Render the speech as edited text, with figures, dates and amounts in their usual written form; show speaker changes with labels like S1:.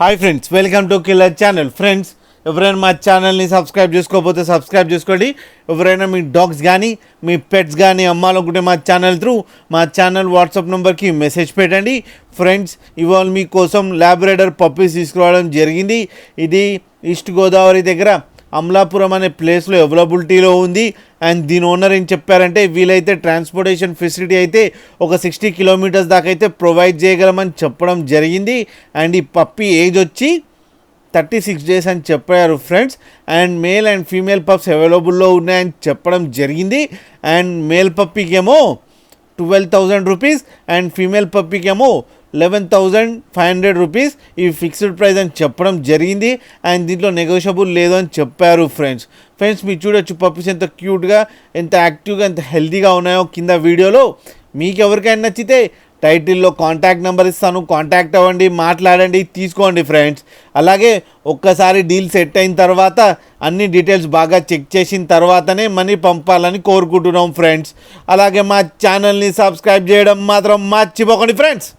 S1: Hi friends, welcome to killer channel. Friends, ఎవరైనా మా ఛానల్ని సబ్స్క్రైబ్ చేసుకోకపోతే సబ్స్క్రైబ్ చేసుకోండి. ఎవరైనా మీ డాగ్స్ కానీ మీ పెట్స్ కానీ అమ్మాలనుకుంటే మా ఛానల్ వాట్సాప్ నెంబర్కి మెసేజ్ పెట్టండి. ఫ్రెండ్స్, ఇవాళ మీకోసం ల్యాబ్రేడర్ పప్పీస్ తీసుకురావడం జరిగింది. ఇది ఈస్ట్ గోదావరి దగ్గర అమలాపురం అనే ప్లేస్లో అవైలబిలిటీలో ఉంది. అండ్ దీని ఓనర్ ఏం చెప్పారంటే, వీలైతే ట్రాన్స్పోర్టేషన్ ఫెసిలిటీ అయితే ఒక 60 కిలోమీటర్స్ దాకా అయితే ప్రొవైడ్ చేయగలమని చెప్పడం జరిగింది. అండ్ ఈ పప్పీ ఏజ్ వచ్చి 36 డేస్ అని చెప్పారు friends. And male and female pups అవైలబుల్లో ఉన్నాయని చెప్పడం జరిగింది. అండ్ మేల్ పప్పీకేమో 12,000 రూపీస్ అండ్ ఫీమేల్ పప్పీకేమో 11,500 రూపీస్. ఈ ఫిక్స్డ్ ప్రైస్ అని చెప్పడం జరిగింది. అండ్ దీంట్లో నెగోషియబుల్ లేదు అని చెప్పారు ఫ్రెండ్స్. మీరు చూడొచ్చు పప్పీస్ ఎంత క్యూట్గా, ఎంత యాక్టివ్గా, ఎంత హెల్తీగా ఉన్నాయో కింద వీడియోలో. మీకు ఎవరికైనా నచ్చితే టైటిల్లో కాంటాక్ట్ నెంబర్ ఇస్తాను, కాంటాక్ట్ అవ్వండి, మాట్లాడండి, తీసుకోండి ఫ్రెండ్స్. అలాగే ఒక్కసారి డీల్ సెట్ అయిన తర్వాత అన్ని డీటెయిల్స్ బాగా చెక్ చేసిన తర్వాతనే మనీ పంపాలని కోరుకుంటున్నాం ఫ్రెండ్స్. అలాగే మా ఛానల్ని సబ్స్క్రైబ్ చేయడం మాత్రం మర్చిపోకండి ఫ్రెండ్స్.